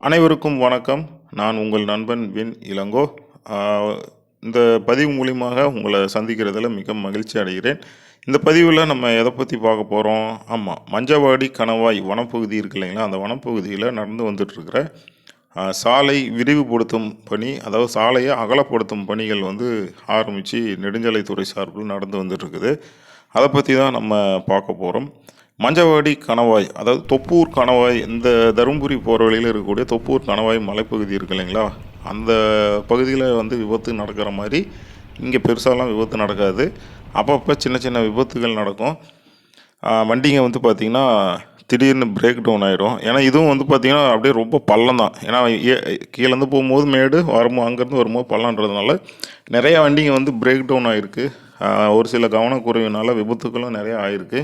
அனைவருக்கும் வணக்கம். நான் உங்கள் நண்பன் வின் இளங்கோ. ஆ, இந்த பதிவு மூலியமாக உங்களை சந்திக்கிறதுல மிக மகிழ்ச்சி அடைகிறேன். இந்த பதிவில் நம்ம எதை பற்றி பார்க்க போகிறோம்? ஆமாம், மஞ்சவாடி கணவாய் வனப்பகுதி இருக்கு இல்லைங்களா, அந்த வனப்பகுதியில் நடந்து வந்துட்டுருக்கிற சாலை விரிவுபடுத்தும் பணி, அதாவது சாலையை அகலப்படுத்தும் பணிகள் வந்து ஆரம்பித்து நெடுஞ்சாலைத்துறை சார்பில் நடந்து வந்துட்டுருக்குது. அதை பற்றி தான் நம்ம பார்க்க போகிறோம். மஞ்சவாடி கணவாய், அதாவது தொப்பூர் கணவாய், இந்த தருமபுரி போகிற வழியில் இருக்கக்கூடிய தொப்பூர் கணவாய் மலைப்பகுதி இருக்கு இல்லைங்களா, அந்த பகுதியில் வந்து விபத்து நடக்கிற மாதிரி இங்கே பெருசாலாம் விபத்து நடக்காது. அப்பப்போ சின்ன சின்ன விபத்துகள் நடக்கும். வண்டிங்க வந்து பார்த்திங்கன்னா திடீர்னு பிரேக் டவுன் ஆகிடும். ஏன்னா இதுவும் வந்து பார்த்திங்கன்னா அப்படியே ரொம்ப பள்ளம் தான். ஏன்னா கீழேருந்து போகும்போது மேடு, வரும்போது அங்கேருந்து வரும்போது பள்ளன்றதுனால நிறையா வண்டிங்க வந்து பிரேக் டவுன் ஆகிருக்கு. ஒரு சில கவனக்குறைவினால விபத்துக்களும் நிறையா ஆகிருக்கு.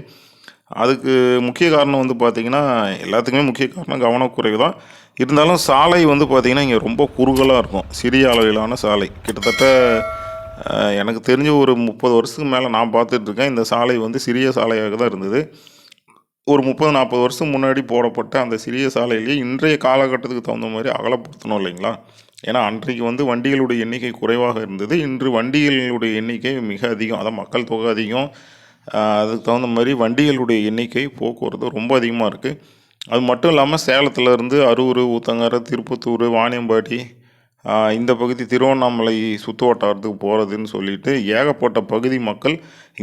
அதுக்கு முக்கிய காரணம் வந்து பார்த்திங்கன்னா, எல்லாத்துக்குமே முக்கிய காரணம் கவனக்குறைவு தான். இருந்தாலும் சாலை வந்து பார்த்திங்கன்னா இங்கே ரொம்ப குறுகலாக இருக்கும். சிறிய அளவிலான சாலை. கிட்டத்தட்ட எனக்கு தெரிஞ்ச ஒரு 30 வருஷத்துக்கு மேலே நான் பார்த்துட்ருக்கேன். இந்த சாலை வந்து சிறிய சாலையாக தான் இருந்தது. ஒரு 30-40 வருஷம் முன்னாடி போடப்பட்ட அந்த சிறிய சாலையிலேயே இன்றைய காலகட்டத்துக்கு தகுந்த மாதிரி அகலப்படுத்தணும் இல்லைங்களா? ஏன்னா அன்றைக்கு வந்து வண்டிகளுடைய எண்ணிக்கை குறைவாக இருந்தது. இன்று வண்டிகளுடைய எண்ணிக்கை மிக அதிகம். அதான் மக்கள் தொகை அதிகம். அதுக்கு தகுந்த மாதிரி வண்டிகளுடைய எண்ணிக்கை, போக்குவரத்து ரொம்ப அதிகமாக இருக்குது. அது மட்டும் இல்லாமல் சேலத்துலேருந்து அரூர், ஊத்தங்கரை, திருப்பத்தூர், வாணியம்பாடி, இந்த பகுதி திருவண்ணாமலை சுற்று வட்டாரத்துக்கு போகிறதுன்னு சொல்லிட்டு ஏகப்பட்ட பகுதி மக்கள்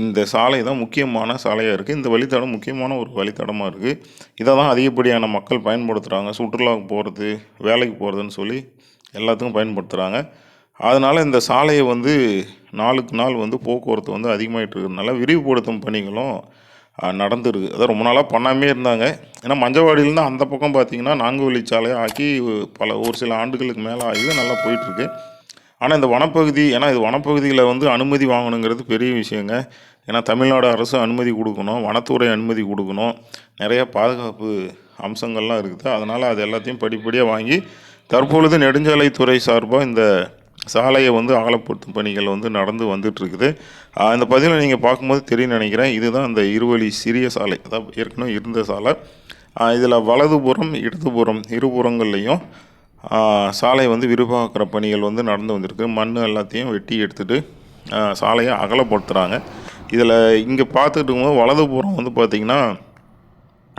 இந்த சாலை தான் முக்கியமான சாலையாக இருக்குது. இந்த வழித்தடம் முக்கியமான ஒரு வழித்தடமாக இருக்குது. இதை தான் அதிகப்படியான மக்கள் பயன்படுத்துகிறாங்க. சுற்றுலாவுக்கு போகிறது, வேலைக்கு போகிறதுன்னு சொல்லி எல்லாத்துக்கும் பயன்படுத்துகிறாங்க. அதனால் இந்த சாலையை வந்து நாளுக்கு நாள் வந்து போக்குவரத்து வந்து அதிகமாகிட்டு இருக்கிறதுனால விரிவுபடுத்தும் பணிகளும் நடந்துருக்கு. அதான் ரொம்ப நாளாக பண்ணாமே இருந்தாங்க. ஏன்னா மஞ்சவாடியிலேருந்து அந்த பக்கம் பார்த்திங்கன்னா 4 வழிச்சாலையை ஆக்கி ஒரு சில ஆண்டுகளுக்கு மேலே ஆகி நல்லா போயிட்டுருக்கு. ஆனால் இந்த வனப்பகுதி, ஏன்னா இது வனப்பகுதியில் வந்து அனுமதி வாங்கணுங்கிறது பெரிய விஷயங்க. ஏன்னா தமிழ்நாடு அரசு அனுமதி கொடுக்கணும், வனத்துறை அனுமதி கொடுக்கணும், நிறைய பாதுகாப்பு அம்சங்கள்லாம் இருக்குது. அதனால் அது எல்லாத்தையும் படிப்படியாக வாங்கி தற்பொழுது நெடுஞ்சாலைத்துறை சார்பாக இந்த சாலையை வந்து அகலப்படுத்தும் பணிகள் வந்து நடந்து வந்துட்டுருக்குது. இந்த பதிவில் நீங்கள் பார்க்கும்போது தெரியும் நினைக்கிறேன். இதுதான் அந்த இருவழி சிறிய சாலை, அதாவது ஏற்கனவே இருந்த சாலை. இதில் வலதுபுறம், இடதுபுறம் இருபுறங்கள்லேயும் சாலை வந்து விரிவாக்குற பணிகள் வந்து நடந்து வந்திருக்கு. மண் எல்லாத்தையும் வெட்டி எடுத்துகிட்டு சாலையை அகலப்படுத்துகிறாங்க. இதில் இங்கே பார்த்துட்டு இருக்கும்போது வலதுபுறம் வந்து பார்த்திங்கன்னா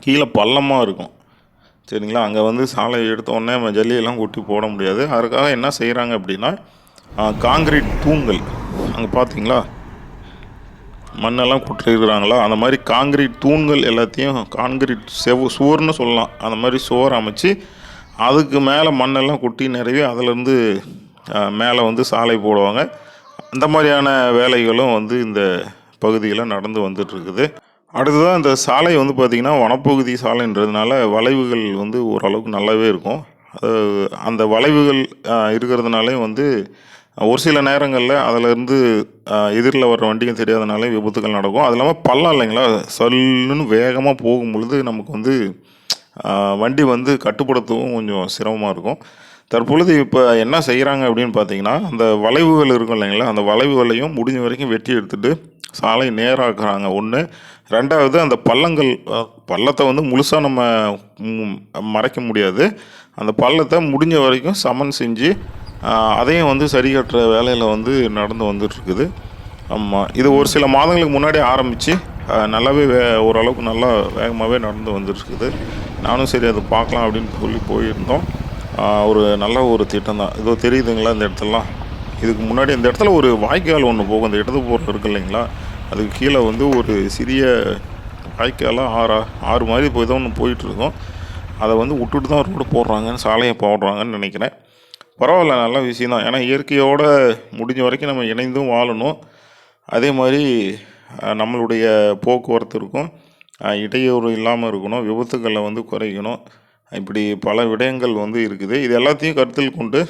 கீழே பள்ளமாக இருக்கும், சரிங்களா? அங்கே வந்து சாலை எடுத்தோடனே ஜல்லியெல்லாம் கொட்டி போட முடியாது. அதுக்காக என்ன செய்கிறாங்க அப்படின்னா, காங்கிரீட் தூண்கள், அங்கே பார்த்தீங்களா மண்ணெல்லாம் கொட்டிருக்கிறாங்களா, அந்த மாதிரி காங்கிரீட் தூண்கள் எல்லாத்தையும் காங்கிரீட் சுவர்னு சொல்லலாம், அந்த மாதிரி சுவர் அமைச்சு அதுக்கு மேலே மண்ணெல்லாம் கொட்டி நிறைய அதிலேருந்து மேலே வந்து சாலை போடுவாங்க. அந்த மாதிரியான வேலைகளும் வந்து இந்த பகுதியில் நடந்து வந்துட்டுருக்குது. அடுத்ததாக இந்த சாலை வந்து பார்த்திங்கன்னா வனப்பகுதி சாலைன்றதுனால வளைவுகள் வந்து ஓரளவுக்கு நல்லாவே இருக்கும். அந்த வளைவுகள் இருக்கிறதுனாலே வந்து ஒரு சில நேரங்களில் அதிலேருந்து எதிரில் வர்ற வண்டிகள் தெரியாதனாலே விபத்துகள் நடக்கும். அது இல்லாமல் பள்ளம் இல்லைங்களா, சல்லுன்னு வேகமாக போகும் பொழுது நமக்கு வந்து வண்டி வந்து கட்டுப்படுத்தவும் கொஞ்சம் சிரமமாக இருக்கும். தற்பொழுது இப்போ என்ன செய்கிறாங்க அப்படின்னு பார்த்தீங்கன்னா, அந்த வளைவுகள் இருக்கும் இல்லைங்களா, அந்த வளைவுகளையும் முடிஞ்ச வரைக்கும் வெட்டி எடுத்துகிட்டு சாலை நேராக்குறாங்க ஒன்று. ரெண்டாவது, அந்த பள்ளத்தை வந்து முழுசாக நம்ம மறைக்க முடியாது. அந்த பள்ளத்தை முடிஞ்ச வரைக்கும் சமன் செஞ்சு அதையும் வந்து சரி கட்டுற வேலையில் வந்து நடந்து வந்துட்டுருக்குது. ஆமாம், இது ஒரு சில மாதங்களுக்கு முன்னாடி ஆரம்பித்து நல்லாவே ஓரளவுக்கு நல்லா வேகமாகவே நடந்து வந்துட்டுருக்குது. நானும் சரி அதை பார்க்கலாம் அப்படின்னு சொல்லி போயிருந்தோம். ஒரு நல்ல ஒரு திட்டம் தான். இதோ தெரியுதுங்களா இந்த இடத்துலலாம். இதுக்கு முன்னாடி இந்த இடத்துல ஒரு வாய்க்கால் ஒன்று போகும், அந்த இடது போகிறது இருக்குது இல்லைங்களா, அதுக்கு கீழே வந்து ஒரு சிறிய வாய்க்காலாக ஆறு மாதிரி போய் தான் ஒன்று போயிட்டுருக்கோம். அதை வந்து விட்டுட்டு தான் ரோடு போடுறாங்கன்னு, சாலையை போடுறாங்கன்னு நினைக்கிறேன். பரவாயில்ல, நல்ல விஷயந்தான். ஏன்னா இயற்கையோடு முடிஞ்ச வரைக்கும் நம்ம இணைந்தும் வாழணும். அதே மாதிரி நம்மளுடைய போக்குவரத்து இருக்கும், இடையூறு இல்லாமல் இருக்கணும், விபத்துக்களை வந்து குறைக்கணும். இப்படி பல விடயங்கள் வந்து இருக்குது. இது எல்லாத்தையும் கருத்தில் கொண்டு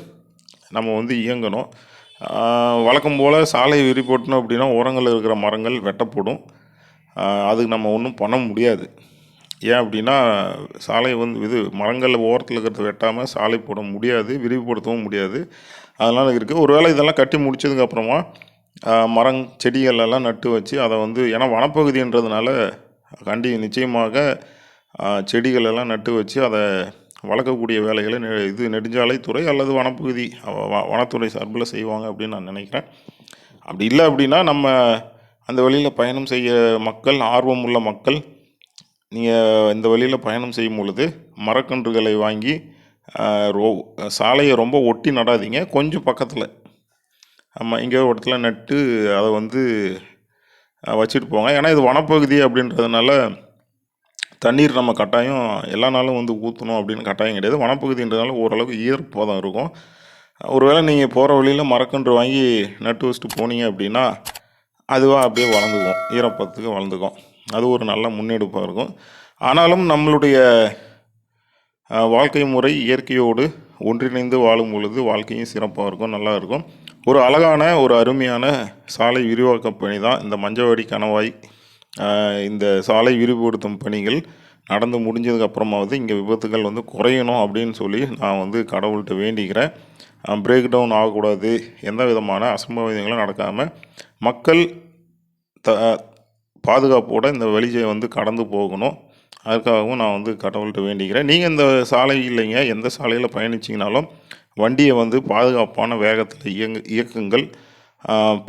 நம்ம வந்து இயங்கணும். வழக்கம் போல் சாலை விரிப்போட்டணும் அப்படின்னா ஓரங்களில் இருக்கிற மரங்கள் வெட்டப்படும். அதுக்கு நம்ம ஒன்றும் பண்ண முடியாது. ஏன் அப்படின்னா, சாலை வந்து மரங்கள் ஓரத்தில் இருக்கிறத வெட்டாமல் சாலை போட முடியாது, விரிவுபடுத்தவும் முடியாது. அதனால் இருக்குது. ஒரு வேளை இதெல்லாம் கட்டி முடித்ததுக்கப்புறமா செடிகள் எல்லாம் நட்டு வச்சு அதை வந்து, ஏன்னா வனப்பகுதின்றதுனால நிச்சயமாக செடிகள் எல்லாம் நட்டு வச்சு அதை வளர்க்கக்கூடிய வேலைகளை நெடுஞ்சாலைத்துறை அல்லது வனப்பகுதி வனத்துறை சார்பில் செய்வாங்க அப்படின்னு நான் நினைக்கிறேன். அப்படி இல்லை அப்படின்னா நம்ம அந்த வழியில் பயணம் செய்ய மக்கள், ஆர்வம் உள்ள மக்கள், நீங்கள் இந்த வழியில் பயணம் செய்யும் பொழுது மரக்கன்றுகளை வாங்கி சாலையை ரொம்ப ஒட்டி நடாதீங்க, கொஞ்சம் பக்கத்தில் இங்கே ஒரு இடத்துல நட்டு அதை வச்சுட்டு போங்க. ஏன்னா இது வனப்பகுதி அப்படின்றதுனால தண்ணீர் நம்ம கட்டாயம் எல்லா நாளும் ஊற்றணும் அப்படின்னு கட்டாயம் கிடையாது. வனப்பகுதின்றதுனால ஓரளவுக்கு ஈரப்பதம் இருக்கும். ஒருவேளை நீங்கள் போகிற வழியில் மரக்கன்று வாங்கி நட்டு வச்சுட்டு போனீங்க அப்படின்னா அதுவாக அப்படியே வளர்ந்துக்கும், ஈரப்பதத்துக்கு வளர்ந்துக்கும். அது ஒரு நல்ல முன்னெடுப்பாக இருக்கும். ஆனாலும் நம்மளுடைய வாழ்க்கை முறை இயற்கையோடு ஒன்றிணைந்து வாழும் பொழுது வாழ்க்கையும் சிறப்பாக இருக்கும், நல்லா இருக்கும். ஒரு அழகான ஒரு அருமையான சாலை விரிவாக்க பணி தான் இந்த மஞ்சவாடி கணவாய். இந்த சாலை விரிவுபடுத்தும் பணிகள் நடந்து முடிஞ்சதுக்கப்புறமாவது இங்கே விபத்துகள் குறையணும் அப்படின்னு சொல்லி நான் கடவுள்கிட்ட வேண்டிக்கிறேன். பிரேக் டவுன் ஆகக்கூடாது, எந்த விதமான அசம்பாவிதங்களும் நடக்காமல் மக்கள் பாதுகாப்போடு இந்த வழியை கடந்து போகணும். அதுக்காகவும் நான் கடவுள்கிட்ட வேண்டிக்கிறேன். நீங்கள் இந்த சாலை இல்லைங்க, எந்த சாலையில் பயணிச்சிங்கனாலும் வண்டியை பாதுகாப்பான வேகத்தில் இயக்குங்கள்.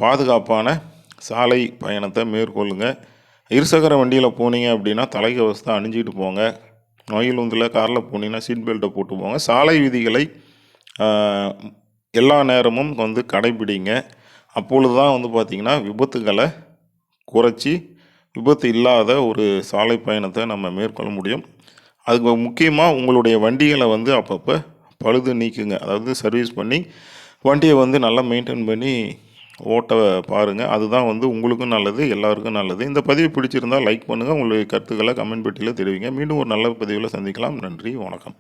பாதுகாப்பான சாலை பயணத்தை மேற்கொள்ளுங்க. இருசக்கர வண்டியில் போனீங்க அப்படின்னா தலைக்கவசத்தை அணிஞ்சிட்டு போங்க. நோயிலுந்தில் காரில் போனீங்கன்னா சீட் பெல்ட்டை போட்டு போங்க. சாலை விதிகளை எல்லா நேரமும் கடைபிடிங்க. அப்பொழுது தான் பார்த்திங்கன்னா விபத்துகளை குறைச்சி விபத்து இல்லாத ஒரு சாலை பயணத்தை நம்ம மேற்கொள்ள முடியும். அதுக்கு முக்கியமாக உங்களுடைய வண்டிகளை அப்பப்போ பழுது நீக்குங்க. அதாவது சர்வீஸ் பண்ணி வண்டியை நல்லா மெயின்டைன் பண்ணி ஓட்ட பாருங்கள். அதுதான் உங்களுக்கும் நல்லது, எல்லாருக்கும் நல்லது. இந்த பதிவு பிடிச்சிருந்தால் லைக் பண்ணுங்கள். உங்களுடைய கருத்துக்களை கமெண்ட் பெட்டியில் தெரிவிங்க. மீண்டும் ஒரு நல்ல பதிவில் சந்திக்கலாம். நன்றி, வணக்கம்.